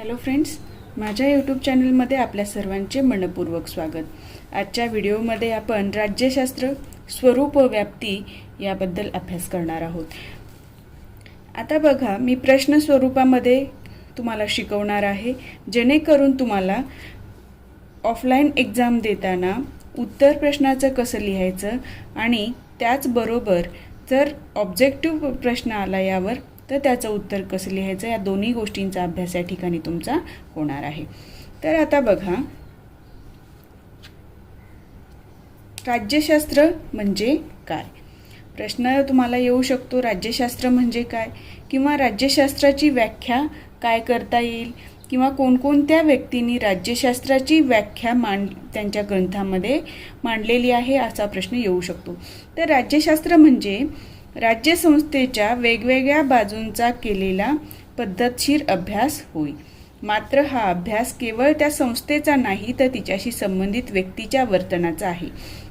Hello friends, माझ्या YouTube चॅनलमध्ये आपल्या सर्वांचे मनपूर्वक स्वागत. आजच्या व्हिडिओमध्ये आपण राज्यशास्त्र स्वरूप व व्याप्ती याबद्दल अभ्यास करणार आहोत. आता बघा, मी प्रश्न स्वरूपामध्ये तुम्हाला शिकवणार आहे, जेणेकरून तुम्हाला ऑफलाईन एक्झाम देताना उत्तर प्रश्नाचं कसं लिहायचं आणि त्याचबरोबर जर ऑब्जेक्टिव्ह प्रश्न आला यावर तर त्याचं उत्तर कसं लिहायचं, या दोन्ही गोष्टींचा अभ्यास या ठिकाणी तुमचा होणार आहे. तर आता बघा, राज्यशास्त्र म्हणजे काय? प्रश्न तुम्हाला येऊ शकतो, राज्यशास्त्र म्हणजे काय, किंवा राज्यशास्त्राची व्याख्या काय करता येईल, किंवा कोणकोणत्या व्यक्तींनी राज्यशास्त्राची व्याख्या त्यांच्या ग्रंथामध्ये मांडलेली आहे, असा प्रश्न येऊ शकतो. तर राज्यशास्त्र म्हणजे राज्यसंस्थेच्या वेगवेगळ्या बाजूंचा केलेला पद्धतशीर अभ्यास होय. मात्र हा अभ्यास केवळ त्या संस्थेचा नाही तर तिच्याशी संबंधित व्यक्तीच्या वर्तनाचा आहे.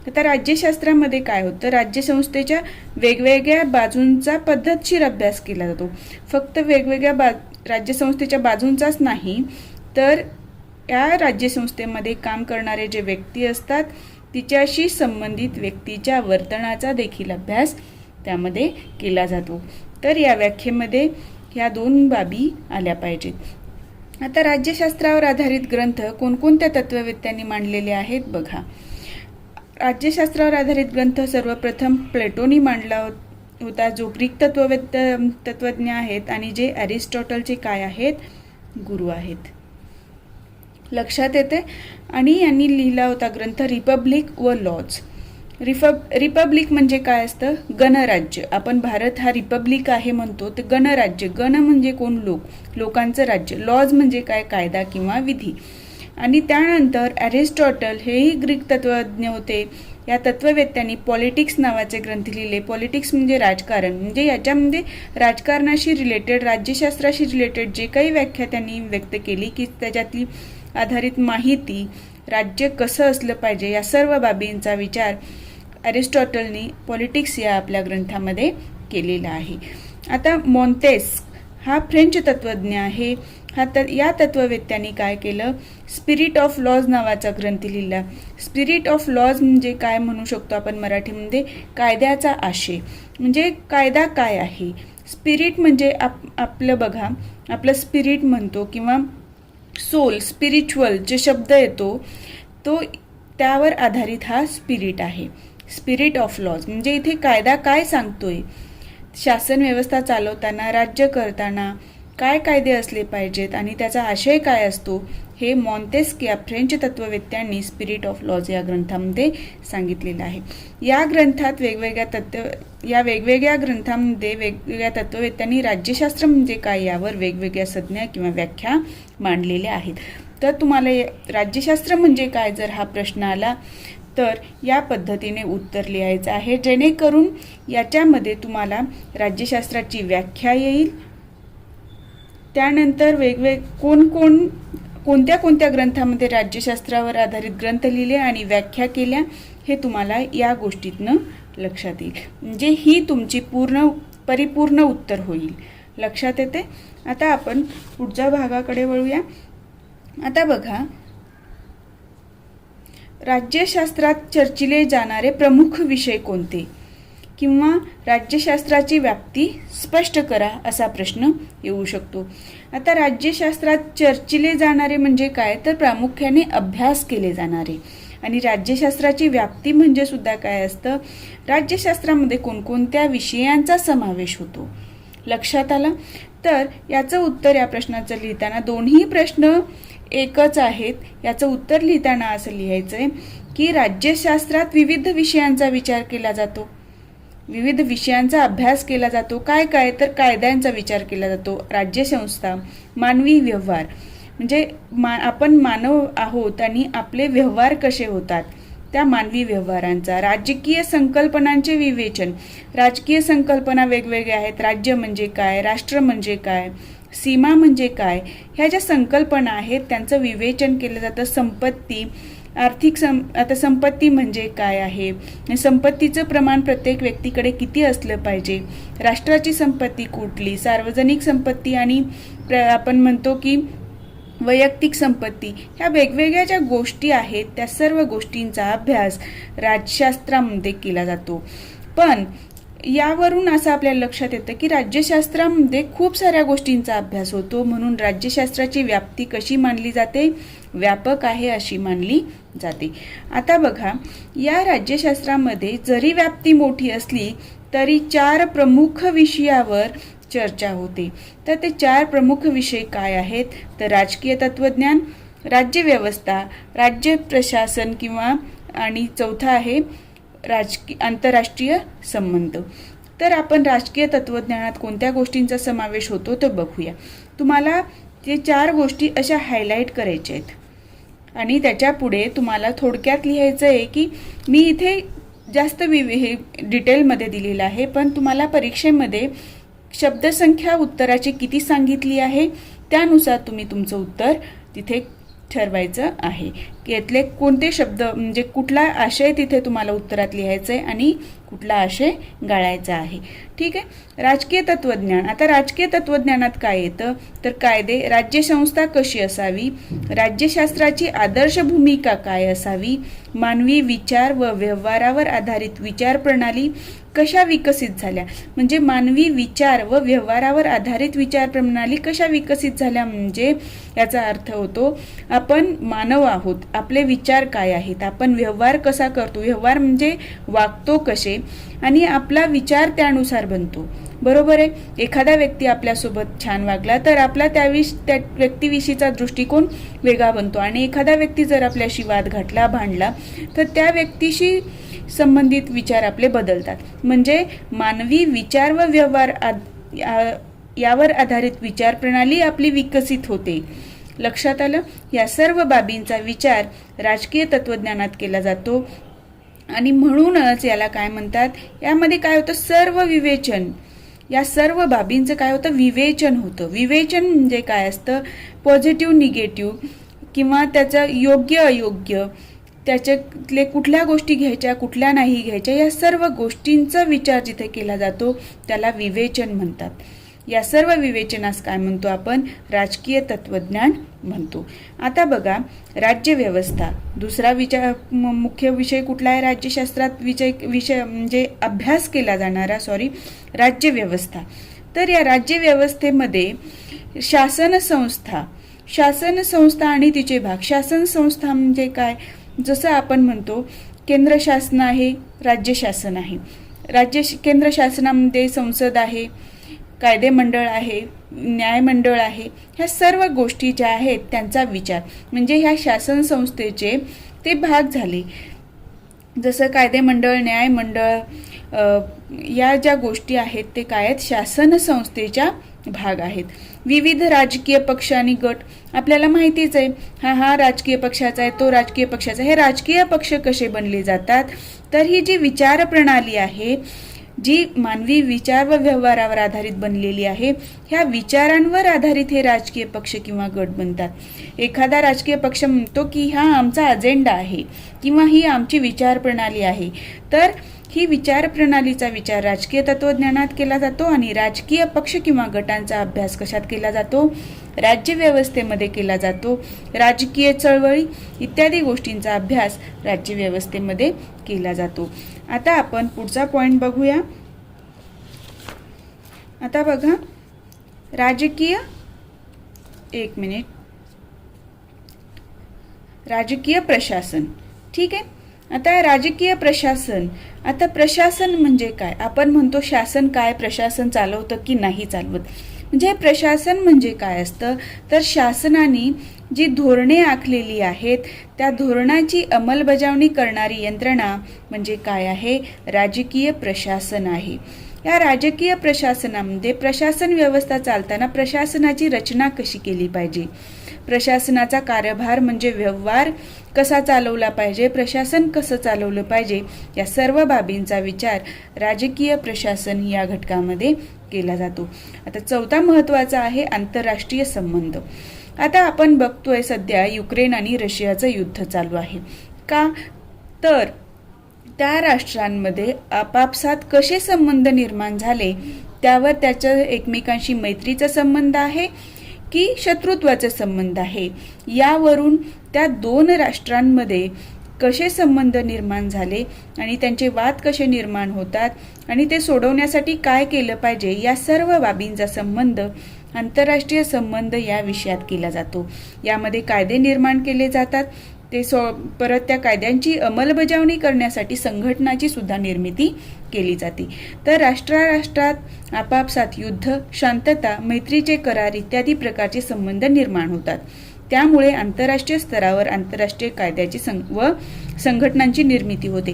आता राज्यशास्त्रामध्ये काय होतं, राज्यसंस्थेच्या वेगवेगळ्या बाजूंचा पद्धतशीर अभ्यास केला जातो. फक्त वेगवेगळ्या राज्यसंस्थेच्या बाजूंचाच नाही, तर या राज्यसंस्थेमध्ये काम करणारे जे व्यक्ती असतात तिच्याशी संबंधित व्यक्तीच्या वर्तनाचा देखील अभ्यास त्यामध्ये केला जातो. तर या व्याख्येमध्ये ह्या दोन बाबी आल्या पाहिजेत. आता राज्यशास्त्रावर आधारित ग्रंथ कोणकोणत्या तत्ववेत्यांनी मांडलेले आहेत बघा. राज्यशास्त्रावर आधारित ग्रंथ सर्वप्रथम प्लेटोनी मांडला होता, जो ग्रीक तत्वज्ञ आहेत आणि जे अरिस्टॉटलचे काय आहेत, गुरु आहेत. लक्षात येते. आणि यांनी लिहिला होता ग्रंथ रिपब्लिक व लॉज. रिपब्लिक म्हणजे काय असतं, गणराज्य. आपण भारत हा रिपब्लिक आहे म्हणतो, ते गणराज्य. गण म्हणजे कोण, लोक, लोकांचं राज्य. लॉज म्हणजे काय, कायदा किंवा विधी. आणि त्यानंतर अरिस्टॉटल हेही ग्रीक तत्वज्ञ होते. या तत्ववेत्यांनी पॉलिटिक्स नावाचे ग्रंथ लिहिले. पॉलिटिक्स म्हणजे राजकारण, म्हणजे याच्यामध्ये राजकारणाशी रिलेटेड, राज्यशास्त्राशी रिलेटेड जे काही व्याख्या त्यांनी व्यक्त केली की त्याच्यातली आधारित माहिती, राज्य कसं असलं पाहिजे, या सर्व बाबींचा विचार अरिस्टॉटलनी पॉलिटिक्स या आपल्या ग्रंथामध्ये केलेला आहे. आता मॉन्तेस्क हा फ्रेंच तत्वज्ञ आहे. या तत्ववेत्यांनी काय केलं, स्पिरिट ऑफ लॉज नावाचा ग्रंथ लिहिला. स्पिरिट ऑफ लॉज म्हणजे काय म्हणू शकतो आपण मराठीमध्ये, कायद्याचा आशय. म्हणजे कायदा काय आहे. स्पिरिट म्हणजे आपलं बघा, आपलं स्पिरिट म्हणतो किंवा सोल, स्पिरिच्युअल जे शब्द येतो तो त्यावर आधारित हा स्पिरिट आहे. स्पिरिट ऑफ लॉज म्हणजे इथे कायदा काय सांगतोय, शासन व्यवस्था चालवताना, राज्य करताना काय कायदे असले पाहिजेत आणि त्याचा आशय काय असतो, हे मॉन्तेस्क या फ्रेंच तत्ववेत्यांनी स्पिरिट ऑफ लॉज या ग्रंथामध्ये सांगितलेलं आहे. या ग्रंथात वेगवेगळ्या ग्रंथांमध्ये वेगवेगळ्या तत्ववेत्यांनी राज्यशास्त्र म्हणजे काय यावर वेगवेगळ्या संज्ञा किंवा व्याख्या मांडलेल्या आहेत. तर तुम्हाला राज्यशास्त्र म्हणजे काय जर हा प्रश्न आला तर या पद्धतीने उत्तर लिहायचं आहे, जेणेकरून याच्यामध्ये तुम्हाला राज्यशास्त्राची व्याख्या येईल. त्यानंतर कोणत्या ग्रंथामध्ये राज्यशास्त्रावर आधारित ग्रंथ लिहिले आणि व्याख्या केल्या हे तुम्हाला या गोष्टीतनं लक्षात येईल. म्हणजे ही तुमची परिपूर्ण उत्तर होईल. लक्षात येते. आता आपण पुढच्या भागाकडे वळूया. आता बघा, राज्यशास्त्रात चर्चिले जाणारे प्रमुख विषय कोणते, किंवा राज्यशास्त्राची व्याप्ती स्पष्ट करा असा प्रश्न येऊ शकतो. आता राज्यशास्त्रात चर्चिले जाणारे म्हणजे काय, तर प्रामुख्याने अभ्यास केले जाणारे. आणि राज्यशास्त्राची व्याप्ती म्हणजे सुद्धा काय असतं, राज्यशास्त्रामध्ये कोणकोणत्या विषयांचा समावेश होतो. लक्षात आलं. तर याचं उत्तर या प्रश्नाचं लिहिताना, दोन्ही प्रश्न एकच आहेत, याचं उत्तर लिहिताना असं लिहायचंय की राज्यशास्त्रात विविध विषयांचा विचार केला जातो, विविध विषयांचा अभ्यास केला जातो. काय काय, तर कायद्यांचा विचार केला जातो. राज्यसंस्था, मानवी व्यवहार म्हणजे आपण मानव आहोत आणि आपले व्यवहार कसे होतात त्या मानवी व्यवहारांचा, राजकीय संकल्पनांचे विवेचन. राजकीय संकल्पना वेगवेगळ्या आहेत. राज्य म्हणजे काय, राष्ट्र म्हणजे काय, सीमा म्हणजे काय, ह्या ज्या संकल्पना आहेत त्यांचं विवेचन केलं जातं. संपत्ती, आता संपत्ती म्हणजे काय आहे, संपत्तीचं प्रमाण प्रत्येक व्यक्तीकडे किती असलं पाहिजे, राष्ट्राची संपत्ती कुठली, सार्वजनिक संपत्ती आणि आपण म्हणतो की वैयक्तिक संपत्ती, ह्या वेगवेगळ्या ज्या गोष्टी आहेत त्या सर्व गोष्टींचा अभ्यास राज्यशास्त्रामध्ये केला जातो. पण यावरून असं आपल्याला लक्षात येतं की राज्यशास्त्रामध्ये खूप साऱ्या गोष्टींचा अभ्यास होतो, म्हणून राज्यशास्त्राची व्याप्ती कशी मानली जाते? व्यापक आहे अशी मानली जाते. आता बघा, या राज्यशास्त्रामध्ये जरी व्याप्ती मोठी असली तरी 4 प्रमुख विषयावर चर्चा होते. तर ते 4 प्रमुख विषय काय आहेत? तर राजकीय तत्वज्ञान, राज्यव्यवस्था, राज्य प्रशासन किंवा आणि चौथा आहे आंतरराष्ट्रीय संबंध. तर आपण राजकीय तत्वज्ञानात कोणत्या गोष्टींचा समावेश होतो ते बघूया. तुम्हाला ते 4 गोष्टी अशा हायलाईट करायच्या आहेत आणि त्याच्या पुढे तुम्हाला थोडक्यात लिहायचं आहे की मी इथे जास्त हे डिटेलमध्ये दिलेलं आहे, पण तुम्हाला परीक्षेमध्ये शब्दसंख्या उत्तराची किती सांगितली आहे त्यानुसार तुम्ही तुमचं उत्तर तिथे ठरवायचं आहे की यातले कोणते शब्द म्हणजे कुठला आशय तिथे तुम्हाला उत्तरात लिहायचं आहे आणि कुठला आशय गाळायचा आहे. ठीक आहे. राजकीय तत्वज्ञान. आता राजकीय तत्वज्ञानात काय येतं? तर कायदे, राज्यसंस्था कशी असावी, राज्यशास्त्राची आदर्श भूमिका काय असावी, मानवी विचार व व्यवहारावर आधारित विचार प्रणाली कशा विकसित झाल्या, म्हणजे मानवी विचार व व्यवहारावर आधारित विचार प्रणाली कशा विकसित झाल्या, म्हणजे याचा अर्थ होतो आपण मानव आहोत, आपले विचार काय आहेत, आपण व्यवहार कसा करतो, व्यवहार म्हणजे वागतो कसे आणि आपला विचार त्यानुसार बनतो. बरोबर आहे. एखादा व्यक्ती आपल्यासोबत छान वागला तर आपला त्या व्यक्तीविषयीचा दृष्टिकोन वेगळा बनतो आणि एखादा व्यक्ती जर आपल्याशी वाद घातला, भांडला तर त्या व्यक्तीशी संबंधित विचार आपले बदलतात. म्हणजे मानवी विचार व व्यवहार यावर आधारित विचार प्रणाली आपली विकसित होते. लक्षात आलं? या सर्व बाबींचा विचार राजकीय तत्वज्ञानात केला जातो आणि म्हणूनच याला काय म्हणतात? यामध्ये काय होतं? सर्व विवेचन. या सर्व बाबींचं काय होतं? विवेचन होतं. विवेचन म्हणजे काय असतं? पॉझिटिव्ह, निगेटिव्ह किंवा त्याचं योग्य अयोग्य, त्याच्यातले कुठल्या गोष्टी घ्यायच्या कुठल्या नाही घ्यायच्या, या सर्व गोष्टींचा विचार जिथे केला जातो त्याला विवेचन म्हणतात. या सर्व विवेचनास काय म्हणतो आपण? राजकीय तत्वज्ञान म्हणतो. आता बघा, राज्यव्यवस्था दुसरा मुख्य विषय कुठला आहे राज्यशास्त्रात? विषय म्हणजे अभ्यास केला जाणारा राज्यव्यवस्था. तर या राज्यव्यवस्थेमध्ये शासन संस्था आणि तिचे भाग. शासन संस्था म्हणजे काय? जसं आपण म्हणतो केंद्र शासन आहे, राज्य शासन आहे. केंद्र शासनामध्ये संसद आहे, कायदे मंडळ आहे, न्यायमंडळ आहे. ह्या सर्व गोष्टी ज्या आहेत त्यांचा विचार म्हणजे ह्या शासन संस्थेचे ते भाग झाले. जसं कायदे मंडळ, न्यायमंडळ या ज्या गोष्टी आहेत ते काय आहेत? शासन संस्थेच्या भाग आहेत. विविध राजकीय पक्ष आणि गट आपल्याला माहितीच आहे. हा राजकीय पक्षाचा आहे, तो राजकीय पक्षाचा. हे राजकीय पक्ष कसे बनले जातात? तर ही जी विचार प्रणाली आहे, जी मानवी विचार व व्यवहारावर आधारित बनलेली आहे, ह्या विचारांवर आधारित हे राजकीय पक्ष किंवा गट बनतात. एखादा राजकीय पक्ष म्हणतो की हा आमचा अजेंडा आहे किंवा ही आमची विचार प्रणाली आहे, तर ही विचार प्रणालीचा विचार राजकीय तत्वज्ञानात केला जातो आणि राजकीय पक्ष किंवा गटांचा अभ्यास कशात केला जातो? राज्यव्यवस्थेमध्ये केला जातो. राजकीय चळवळी इत्यादी गोष्टींचा अभ्यास राज्यव्यवस्थेमध्ये केला जातो. आता आपण पुढचा पॉइंट बघूया. आता बघा, राजकीय प्रशासन. ठीक आहे. आता राजकीय प्रशासन. आता प्रशासन म्हणजे काय? आपण म्हणतो शासन काय, प्रशासन चालवतं की नाही चालवत. म्हणजे प्रशासन म्हणजे काय असतं? तर शासनाने जी धोरणे आखलेली आहेत त्या धोरणाची अंमलबजावणी करणारी यंत्रणा म्हणजे काय आहे? राजकीय प्रशासन आहे. या राजकीय प्रशासनामध्ये प्रशासन व्यवस्था चालताना प्रशासनाची रचना कशी केली पाहिजे, प्रशासनाचा कार्यभार म्हणजे व्यवहार कसा चालवला पाहिजे, प्रशासन कसं चालवलं पाहिजे, या सर्व बाबींचा विचार राजकीय प्रशासन या घटकामध्ये केला जातो. आता चौथा महत्त्वाचा आहे आंतरराष्ट्रीय संबंध. आता आपण बघतोय सध्या युक्रेन आणि रशियाचं युद्ध चालू आहे. का? तर त्या राष्ट्रांमध्ये आपापसात कसे संबंध निर्माण झाले त्यावर त्याचं एकमेकांशी मैत्रीचा संबंध आहे की शत्रुत्वाचा संबंध आहे. यावरून त्या दोन राष्ट्रांमध्ये कसे संबंध निर्माण झाले आणि त्यांचे वाद कसे निर्माण होतात आणि ते सोडवण्यासाठी काय केलं पाहिजे, या सर्व बाबींचा संबंध आंतरराष्ट्रीय संबंध या विषयात केला जातो. यामध्ये कायदे निर्माण केले जातात, ते परत त्या कायद्यांची अंमलबजावणी करण्यासाठी संघटनाची सुद्धा निर्मिती केली जाते. तर राष्ट्रात आपापसात युद्ध, शांतता, मैत्रीचे करार इत्यादी प्रकारचे संबंध निर्माण होतात. त्यामुळे आंतरराष्ट्रीय स्तरावर आंतरराष्ट्रीय कायद्याची व संघटनांची निर्मिती होते.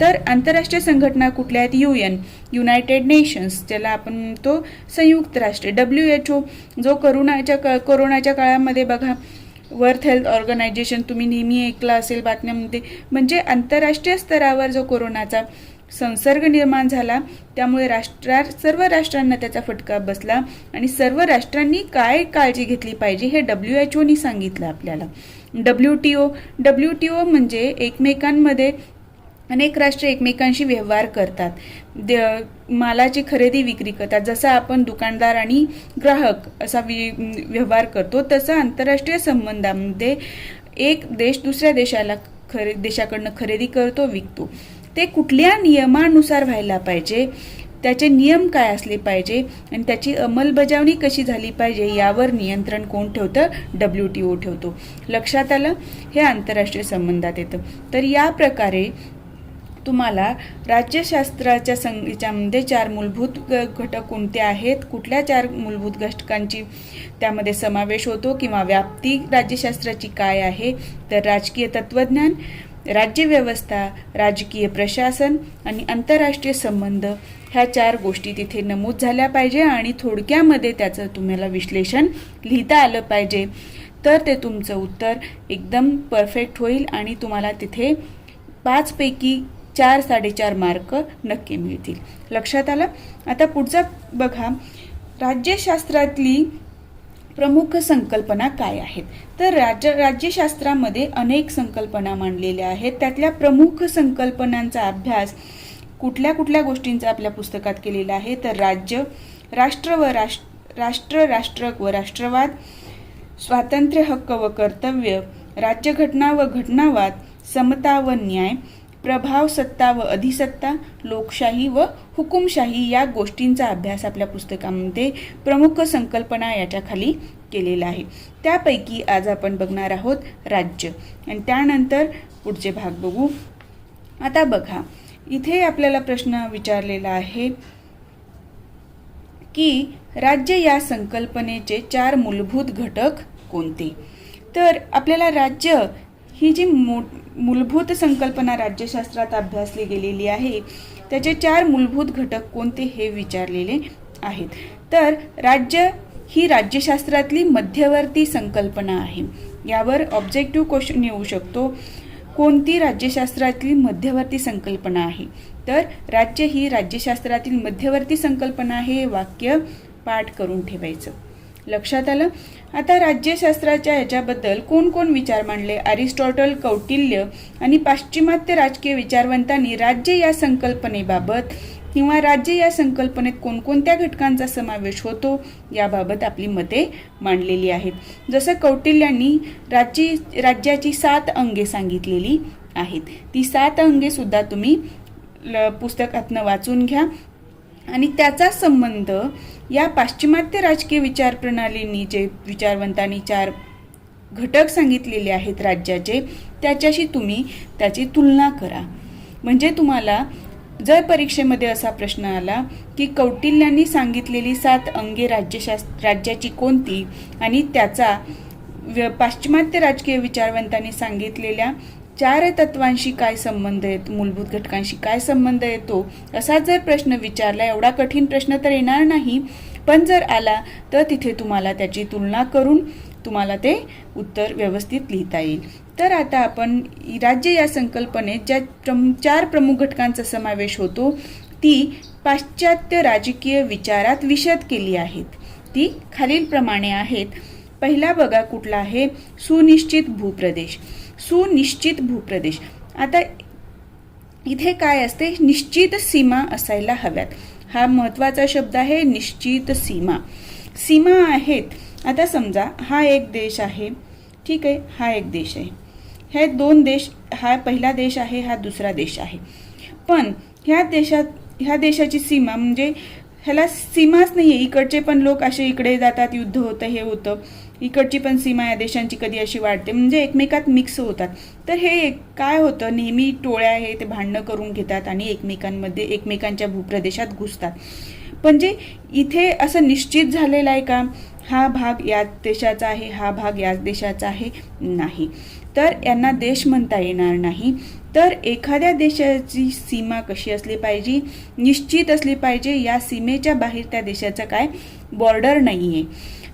तर आंतरराष्ट्रीय संघटना कुठल्या आहेत? UN, युनायटेड नेशन्स, ज्याला आपण म्हणतो संयुक्त राष्ट्रे, WHO, जो कोरोनाच्या काळामध्ये बघा, वर्ल्ड हेल्थ ऑर्गनायझेशन तुम्ही नेहमी ऐकला असेल बातम्यांमध्ये. म्हणजे आंतरराष्ट्रीय स्तरावर जो कोरोनाचा संसर्ग निर्माण झाला, त्यामुळे सर्व राष्ट्रांना त्याचा फटका बसला आणि सर्व राष्ट्रांनी काय काळजी घेतली पाहिजे हे WHOनी सांगितलं आपल्याला. WTO म्हणजे एकमेकांमध्ये अनेक राष्ट्र एकमेकांशी व्यवहार करतात, मालाची खरेदी विक्री करतात. जसं आपण दुकानदार आणि ग्राहक असा व्यवहार करतो, तसं आंतरराष्ट्रीय संबंधामध्ये एक देश दुसऱ्या देशाकडनं खरेदी करतो, विकतो. ते कुठल्या नियमानुसार व्हायला पाहिजे, त्याचे नियम काय असले पाहिजे आणि त्याची अंमलबजावणी कशी झाली पाहिजे, यावर नियंत्रण कोण ठेवतं? WTO ठेवतो. लक्षात आलं? हे आंतरराष्ट्रीय संबंधात येतं. तर या प्रकारे तुम्हाला राज्यशास्त्राच्या याच्यामध्ये 4 मूलभूत घटक कोणते आहेत, कुठल्या 4 मूलभूत घटकांची त्यामध्ये समावेश होतो किंवा व्याप्ती राज्यशास्त्राची काय आहे, तर राजकीय तत्त्वज्ञान, राज्यव्यवस्था, राजकीय प्रशासन आणि आंतरराष्ट्रीय संबंध, ह्या 4 गोष्टी तिथे नमूद झाल्या पाहिजे आणि थोडक्यामध्ये त्याचं तुम्हाला विश्लेषण लिहिता आलं पाहिजे. तर ते तुमचं उत्तर एकदम परफेक्ट होईल आणि तुम्हाला तिथे 5 पैकी 4 4.5 मार्क नक्की मिळतील. लक्षात आलं? आता पुढचा बघा, राज्यशास्त्रातली प्रमुख संकल्पना काय आहेत. तर राज्यशास्त्रामध्ये अनेक संकल्पना मांडलेल्या आहेत. त्यातल्या प्रमुख संकल्पनांचा अभ्यास कुठल्या कुठल्या गोष्टींचा आपल्या पुस्तकात केलेला आहे, तर राज्य, राष्ट्र व राष्ट्रवाद, स्वातंत्र्य, हक्क व कर्तव्य, राज्यघटना व घटनावाद, समता व न्याय, प्रभाव, सत्ता व अधिसत्ता, लोकशाही व हुकुमशाही, या गोष्टींचा अभ्यास आपल्या पुस्तकामध्ये प्रमुख संकल्पना याच्या खाली केलेला आहे. त्यापैकी आज आपण बघणार आहोत राज्य आणि त्यानंतर पुढचे भाग बघू. आता बघा, इथे आपल्याला प्रश्न विचारलेला आहे की राज्य या संकल्पनेचे 4 मूलभूत घटक कोणते. तर आपल्याला राज्य ही जी मूलभूत संकल्पना राज्यशास्त्रात अभ्यासली गेलेली आहे, त्याचे 4 मूलभूत घटक कोणते हे विचारलेले आहेत. तर राज्य ही राज्यशास्त्रातली मध्यवर्ती संकल्पना आहे. यावर ऑब्जेक्टिव्ह क्वेश्चन येऊ शकतो, कोणती राज्यशास्त्रातली मध्यवर्ती संकल्पना आहे. तर राज्य ही राज्यशास्त्रातील मध्यवर्ती संकल्पना आहे, वाक्य पाठ करून ठेवायचं. लक्षात आलं? आता राज्यशास्त्राच्या याच्याबद्दल कोण कोण विचार मांडले? अरिस्टॉटल, कौटिल्य आणि पाश्चिमात्य राजकीय विचारवंतांनी राज्य या संकल्पनेबाबत किंवा राज्य या संकल्पनेत कोणकोणत्या घटकांचा समावेश होतो याबाबत आपली मते मांडलेली आहेत. जसं कौटिल्यांनी राज्याची 7 अंगे सांगितलेली आहेत. ती 7 अंगे सुद्धा तुम्ही पुस्तकातनं वाचून घ्या आणि त्याचा संबंध या पाश्चिमात्य राजकीय विचारप्रणालींनी जे विचारवंतांनी 4 घटक सांगितलेले आहेत राज्याचे, त्याच्याशी तुम्ही त्याची तुलना करा. म्हणजे तुम्हाला जर परीक्षेमध्ये असा प्रश्न आला की कौटिल्यांनी सांगितलेली 7 अंगे राज्याची कोणती आणि त्याचा पाश्चिमात्य राजकीय विचारवंतांनी सांगितलेल्या 4 तत्वांशी काय संबंध येतो, मूलभूत घटकांशी काय संबंध येतो, असा जर प्रश्न विचारला, एवढा कठीण प्रश्न तर येणार नाही, पण जर आला तर तिथे तुम्हाला त्याची तुलना करून तुम्हाला ते उत्तर व्यवस्थित लिहिता येईल. तर आता आपण राज्य या संकल्पनेत ज्या 4 प्रमुख घटकांचा समावेश होतो ती पाश्चात्य राजकीय विचारात विशद केली आहेत. ती खालीलप्रमाणे आहेत. पहिला बघा कुठला आहे, सुनिश्चित भूप्रदेश. सुनिश्चित भूप्रदेश. आता इथे काय असते, निश्चित सीमा असायला हव्यात. हा महत्त्वाचा शब्द आहे, निश्चित सीमा. सीमा आहेत आता समजा हा एक देश आहे, ठीक आहे, हा एक देश आहे, हे दोन देश, हा पहिला देश आहे, हा दुसरा देश आहे. पण ह्या देशाची सीमा म्हणजे ह्याला सीमाच नाही आहे. इकडचे पण लोक असे इकडे जातात, युद्ध होतं, हे होतं, इकडची पण सीमा या देशांची कधी अशी वाढते, म्हणजे एकमेकात मिक्स होतात. तर हे काय होतं, नेहमी टोळ्या हे ते भांडणं करून घेतात आणि एकमेकांच्या भूप्रदेशात घुसतात. म्हणजे इथे असं निश्चित झालेलं आहे का हा भाग याच देशाचा आहे, हा भाग याच देशाचा आहे? नाही. तर यांना देश म्हणता येणार नाही. तर एखाद्या देशाची सीमा कशी असली पाहिजे, निश्चित असली पाहिजे. या सीमेच्या बाहेर त्या देशाचा काय बॉर्डर नाही आहे.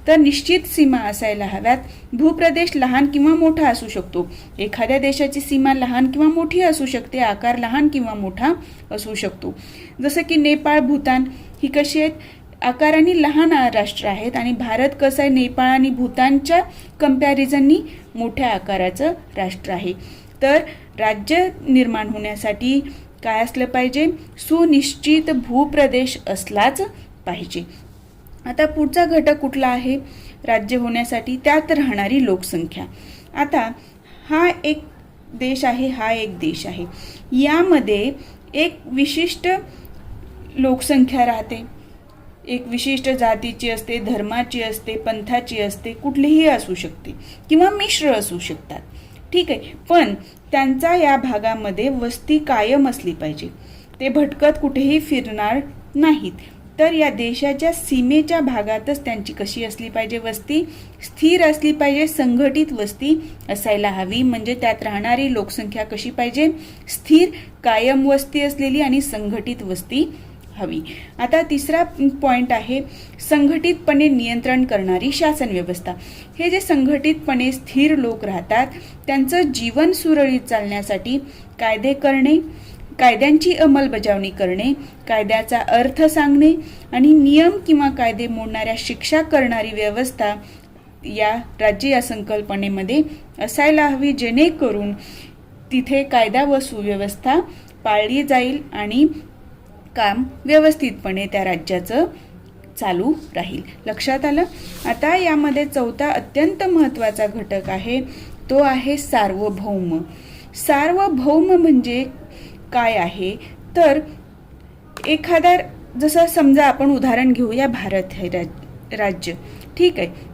तर निश्चित सीमा असायला हव्यात. भूप्रदेश लहान किंवा मोठा असू शकतो. एखाद्या देशाची सीमा लहान किंवा मोठी असू शकते, आकार लहान किंवा मोठा असू शकतो. जसं की नेपाळ, भूतान ही कशी आहेत, आकाराने लहान राष्ट्र आहेत आणि भारत कसं आहे, नेपाळ आणि भूतानच्या कंपॅरिझननी मोठ्या आकाराचं राष्ट्र आहे. तर राज्य निर्माण होण्यासाठी काय असलं पाहिजे, सुनिश्चित भूप्रदेश असलाच पाहिजे. आता पुढचा घटक कुठला आहे राज्य होण्यासाठी, त्यात राहणारी लोकसंख्या. आता हा एक देश आहे, हा एक देश आहे, यामध्ये एक विशिष्ट लोकसंख्या राहते, एक विशिष्ट जातीची असते, धर्माची असते, पंथाची असते, कुठलीही असू शकते किंवा मिश्र असू शकतात, ठीक आहे. पण त्यांचा या भागामध्ये वस्ती कायम असली पाहिजे, ते भटकत कुठेही फिरणार नाहीत. तर या देशाच्या सीमेच्या भागातच त्यांची कशी असली पाहिजे, वस्ती स्थिर असली पाहिजे, संघटित वस्ती असायला हवी. म्हणजे त्यात राहणारी लोकसंख्या कशी पाहिजे, स्थिर कायम वस्ती असलेली आणि संघटित वस्ती हवी. आता तिसरा पॉइंट आहे संघटितपणे नियंत्रण करणारी शासन व्यवस्था. हे जे संघटितपणे स्थिर लोक राहतात त्यांचं जीवन सुरळीत चालण्यासाठी कायदे करणे, कायद्यांची अंमलबजावणी करणे, कायद्याचा अर्थ सांगणे आणि नियम किंवा कायदे मोडणाऱ्या शिक्षा करणारी व्यवस्था या राज्य या संकल्पनेमध्ये असायला हवी, जेणेकरून तिथे कायदा व सुव्यवस्था पाळली जाईल आणि काम व्यवस्थितपणे त्या राज्याचं चालू राहील. लक्षात आलं. आता यामध्ये चौथा अत्यंत महत्त्वाचा घटक आहे, तो आहे सार्वभौम. सार्वभौम म्हणजे काय आहे, तर एखादा, जसं समजा आपण उदाहरण घेऊया, भारत हे राज्य, ठीक आहे.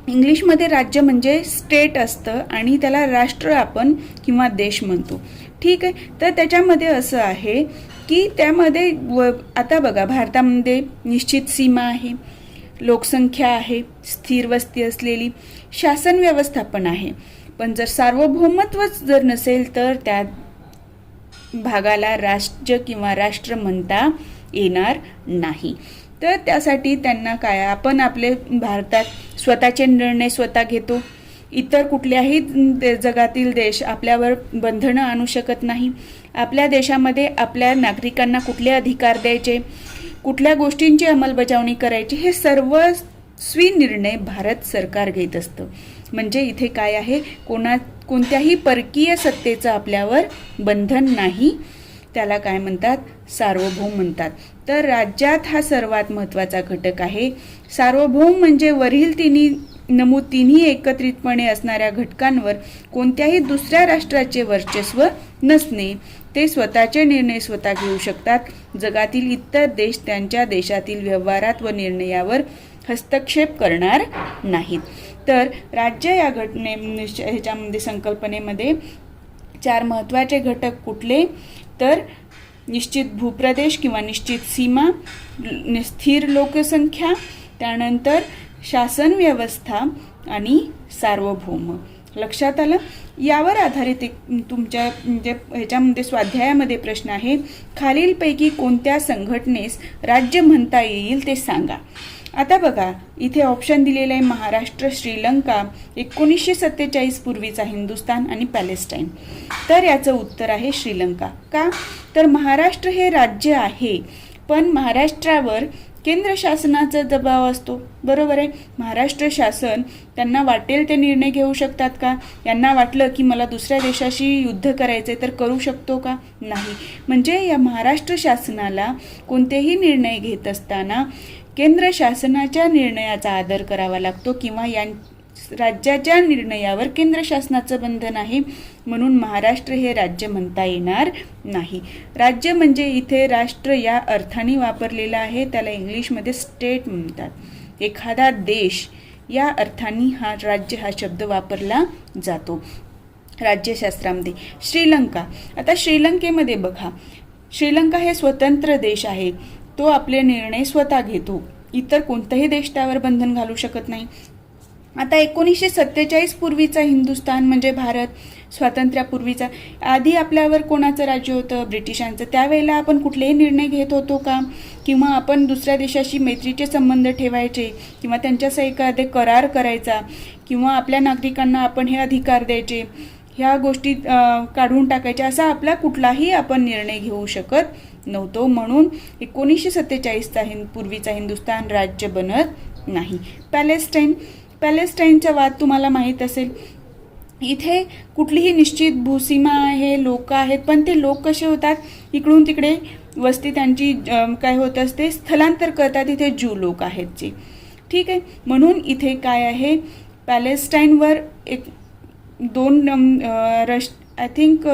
इंग्लिशमध्ये राज्य म्हणजे स्टेट असतं आणि त्याला राष्ट्र आपण किंवा देश म्हणतो, ठीक आहे. तर त्याच्यामध्ये असं आहे की त्यामध्ये आता बघा, भारतामध्ये निश्चित सीमा आहे, लोकसंख्या आहे, स्थिर वस्ती असलेली, शासन व्यवस्था पण आहे. पण जर सार्वभौमत्वच जर नसेल तर त्या भागाला राज्य किंवा राष्ट्र म्हणता येणार नाही. तर त्यासाठी त्यांना काय, आपण आपले भारतात स्वतःचे निर्णय स्वतः घेतो. इतर कुठल्याही जगातील देश आपल्यावर बंधनं आणू शकत नाही. आपल्या देशामध्ये आपल्या नागरिकांना कुठले अधिकार द्यायचे, कुठल्या गोष्टींची अंमलबजावणी करायची, हे सर्व स्वीनिर्णय भारत सरकार घेत असतं. म्हणजे इथे काय आहे, कोणत्याही परकीय सत्तेचं आपल्यावर बंधन नाही. त्याला काय म्हणतात, सार्वभौम म्हणतात. तर राज्यात हा सर्वात महत्त्वाचा घटक आहे. सार्वभौम म्हणजे वरील तिन्ही एकत्रितपणे असणाऱ्या घटकांवर कोणत्याही दुसऱ्या राष्ट्राचे वर्चस्व नसणे. ते स्वतःचे निर्णय स्वतः घेऊ शकतात. जगातील इतर देश त्यांच्या देशातील व्यवहारात व निर्णयावर हस्तक्षेप करणार नाहीत. तर राज्य या ह्याच्यामध्ये संकल्पनेमध्ये 4 महत्त्वाचे घटक कुठले, तर निश्चित भूप्रदेश किंवा निश्चित सीमा, स्थिर लोकसंख्या, त्यानंतर शासन व्यवस्था आणि सार्वभौम. लक्षात आलं. यावर आधारित एक तुमच्या म्हणजे ह्याच्यामध्ये स्वाध्यायामध्ये प्रश्न आहे, खालीलपैकी कोणत्या संघटनेस राज्य म्हणता येईल ते सांगा. आता बघा, इथे ऑप्शन दिलेले आहे महाराष्ट्र, श्रीलंका, 1947 पूर्वीचा हिंदुस्थान आणि पॅलेस्टाईन. तर याचं उत्तर आहे श्रीलंका. का, तर महाराष्ट्र हे राज्य आहे, पण महाराष्ट्रावर केंद्र शासनाचा दबाव असतो, बरोबर आहे. महाराष्ट्र शासन त्यांना वाटेल ते निर्णय घेऊ शकतात का, यांना वाटलं की मला दुसऱ्या देशाशी युद्ध करायचे तर करू शकतो का, नाही. म्हणजे या महाराष्ट्र शासनाला कोणतेही निर्णय घेत असताना केंद्र शासनाच्या निर्णयाचा आदर करावा लागतो किंवा राज्याच्या निर्णयावर केंद्र शासनाचं बंधन आहे, म्हणून महाराष्ट्र हे राज्य म्हणता येणार नाही. राज्य म्हणजे इथे राष्ट्र या अर्थाने वापरलेला आहे, त्याला इंग्लिशमध्ये स्टेट म्हणतात. एखादा देश या अर्थाने राज्य हा शब्द वापरला जातो राज्यशास्त्रामध्ये. श्रीलंका, आता श्रीलंकेमध्ये बघा, श्रीलंका हे स्वतंत्र देश आहे, तो आपले निर्णय स्वतः घेतो, इतर कोणताही देश त्यावर बंधन घालू शकत नाही. आता 1947 पूर्वीचा हिंदुस्थान म्हणजे भारत, स्वातंत्र्यापूर्वीचा, आधी आपल्यावर कोणाचं राज्य होतं? ब्रिटिशांचं. त्यावेळेला आपण कुठलेही निर्णय घेत होतो का? किंवा आपण दुसऱ्या देशाशी मैत्रीचे संबंध ठेवायचे किंवा त्यांच्यासह एखादे करार करायचा किंवा आपल्या नागरिकांना आपण हे अधिकार द्यायचे, ह्या गोष्टी काढून टाकायच्या, असा आपला कुठलाही आपण निर्णय घेऊ शकत नव्हतो. म्हणून 1947चा पूर्वीचा हिंदुस्थान राज्य बनत नाही. पॅलेस्टाईनचा वाद तुम्हाला माहीत असेल. इथे कुठलीही निश्चित भूसीमा आहे, लोक आहेत, पण ते लोक कसे होतात, इकडून तिकडे वस्ती त्यांची काय होत असते, स्थलांतर करतात. इथे ज्यू लोक आहेत जे, ठीक आहे. म्हणून इथे काय आहे, पॅलेस्टाईनवर एक दोन आय थिंक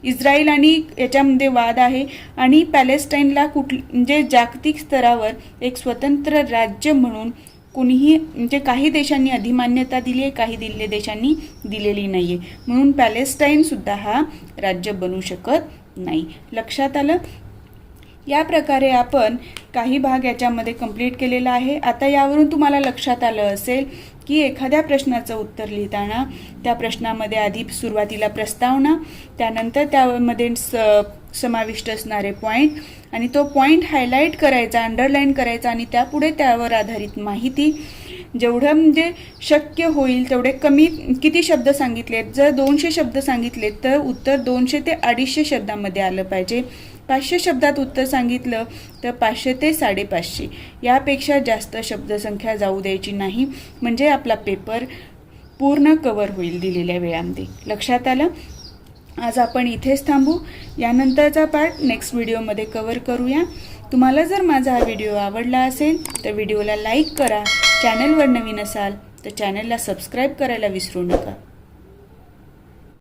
इस्रायल आणि याच्यामध्ये वाद आहे आणि पॅलेस्टाईनला म्हणजे जागतिक स्तरावर एक स्वतंत्र राज्य म्हणून कोणीही म्हणजे काही देशांनी अधिमान्यता दिली आहे, काही देशांनी दिलेली नाही आहे. म्हणून पॅलेस्टाईनसुद्धा हा राज्य बनू शकत नाही. लक्षात आलं? या प्रकारे आपण काही भाग याच्यामध्ये कंप्लीट केलेला आहे. आता यावरून तुम्हाला लक्षात आलं असेल की एखाद्या प्रश्नाचं उत्तर लिहिताना त्या प्रश्नामध्ये आधी सुरुवातीला प्रस्तावना, त्यानंतर त्यामध्ये समाविष्ट असणारे पॉईंट आणि तो पॉईंट हायलाईट करायचा, अंडरलाईन करायचा आणि त्यापुढे त्यावर आधारित माहिती, जेवढं म्हणजे शक्य होईल तेवढे किती शब्द सांगितलेत. जर 200 शब्द सांगितलेत तर उत्तर 200 ते 250 शब्दामध्ये आलं पाहिजे. 500 शब्दात उत्तर सांगितलं तर 500 ते 550 यापेक्षा जास्त शब्दसंख्या जाऊ द्यायची नाही, म्हणजे आपला पेपर पूर्ण कव्हर होईल दिलेल्या वेळामध्ये. लक्षात आलं? आज आपण इथेच थांबू. यानंतरचा पार्ट नेक्स्ट व्हिडिओमध्ये कव्हर करूया. तुम्हाला जर माझा हा व्हिडिओ आवडला असेल तर व्हिडिओला लाईक करा. चॅनलवर नवीन असाल तर चॅनलला सबस्क्राईब करायला विसरू नका.